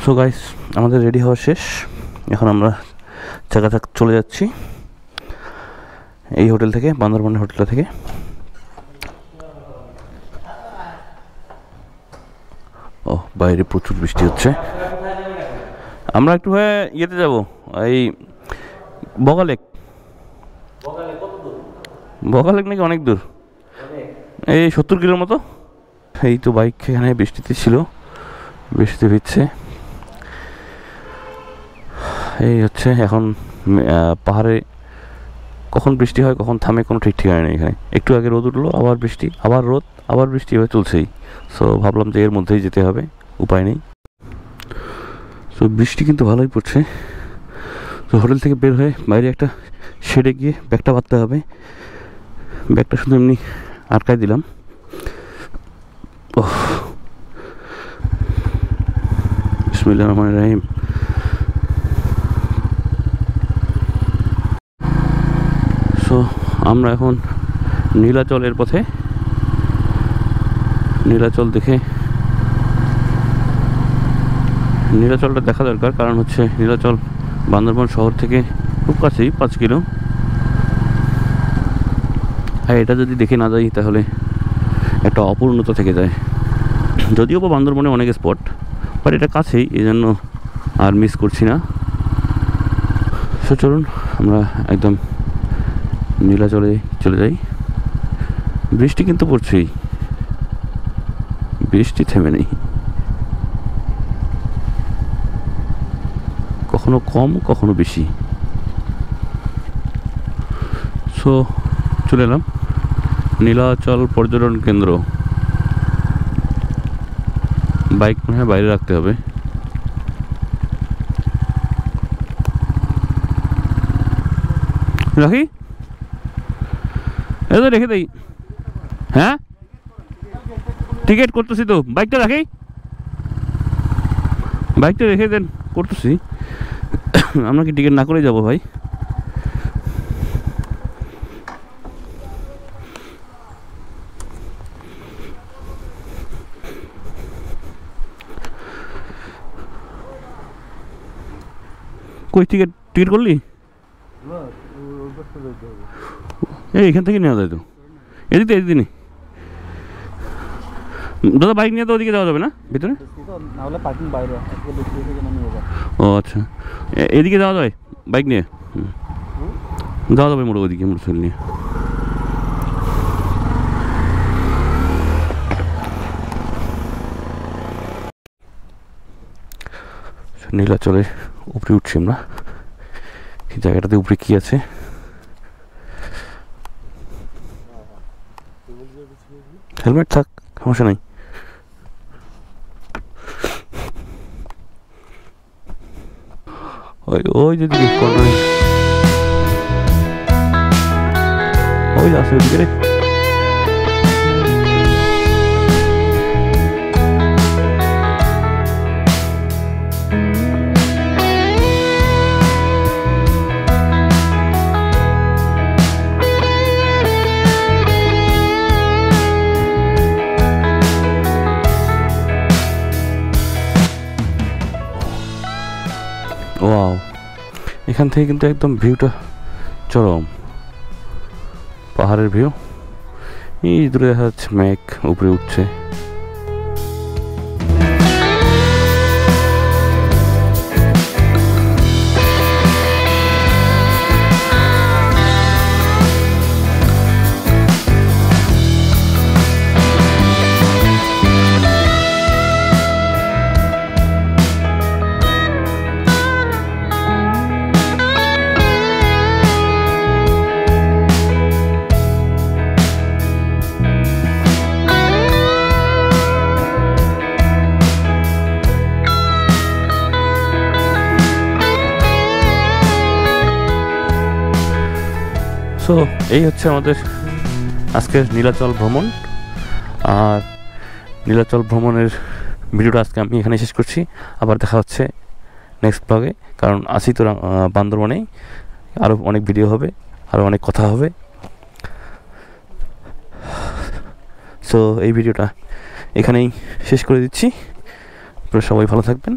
So guys, আমাদের ready হওয়া শেষ। এখন আমরা চাকাচাক চলে যাচ্ছি এই হোটেল থেকে, বান্দরবনের হোটেলটা থেকে। ও, বাইরে প্রচুর বৃষ্টি হচ্ছে। আমরা একটু ইয়েতে যাব, এই বগালেক। বগালেক নাকি অনেক দূর, এই 70 কিলোর মতো। এই তো বাইক এখানে বৃষ্টিতে ছিল, বৃষ্টিতে ভিজছে। এই হচ্ছে এখন পাহাড়ে কখন বৃষ্টি হয় কখন থামে কোনো ঠিক ঠিকানা নেই। এখানে একটু আগে রোদ উঠলো, আবার বৃষ্টি, আবার রোদ, আবার বৃষ্টি, এভাবে চলছেই। সো ভাবলাম যে এর মধ্যেই যেতে হবে, উপায় নেই। সো বৃষ্টি কিন্তু ভালোই পড়ছে। তো হোটেল থেকে বের হয়ে বাইরে একটা শেডে গিয়ে ব্যাগটা বাঁধতে হবে। ব্যাগটা শুধু এমনি আটকায় দিলাম। ওহ, বিসমিল্লাহির রহমানির রহিম। সো আমরা এখন নীলাচলের পথে। নীলাচল দেখে, নীলাচলটা দেখা দরকার, কারণ হচ্ছে নীলাচল বান্দরবান শহর থেকে খুব কাছেই, 5 কিলো। আর এটা যদি দেখে না যাই তাহলে একটা অপূর্ণতা থেকে যায়। যদিও বা বান্দরবনে অনেক স্পট, বাট এটা কাছেই, এই জন্য আর মিস করছি না। সো চলুন আমরা একদম নীলাচলে চলে যাই। বৃষ্টি কিন্তু পড়ছেই, বৃষ্টি থেমে নেই, কখনো কম কখনো বেশি। সো চলে এলাম নীলাচল পর্যটন কেন্দ্র। বাইক মনে হয় বাইরে রাখতে হবে। রাখি, এই তো রেখে দেই। হ্যাঁ, টিকিট করতেছি তো, বাইকটা রাখি, বাইকটা রেখে দেন, করতেছি। আমরা কি টিকিট না করে যাবো ভাই? কই টিকিট করলি? এখান থেকে নেওয়া যায় তো, এদিকে নেই দাদা। বাইক নিয়ে তো ওদিকে যাওয়া যাবে না ভিতরে? ও আচ্ছা, এদিকে যাওয়া যায় বাইক নিয়ে? যাওয়া যাবে মোটর ওদিকে, মোটরসাইকেল নিয়ে। নীলাচলে উপরে উঠছি আমরা। এই জায়গাটাতে উপরে কি আছে? হেলমেট থাক, সমস্যা নাই। ওই যেদিকে ওই আছে ওদিকে রে। ওয়াও, এখান থেকে কিন্তু একদম ভিউটা চরম, পাহাড়ের ভিউ। এই দূরে দেখা যাচ্ছে মেঘ উপরে উঠছে। সো এই হচ্ছে আমাদের আজকের নীলাচল ভ্রমণ। আর নীলাচল ভ্রমণের ভিডিওটা আজকে আমি এখানে শেষ করছি। আবার দেখা হচ্ছে নেক্সট ব্লগে, কারণ আসি তো বান্দরবনেই, আরও অনেক ভিডিও হবে, আরও অনেক কথা হবে। সো এই ভিডিওটা এখানেই শেষ করে দিচ্ছি। আপনারা সবাই ভালো থাকবেন।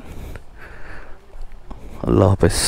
আল্লাহ হাফেজ।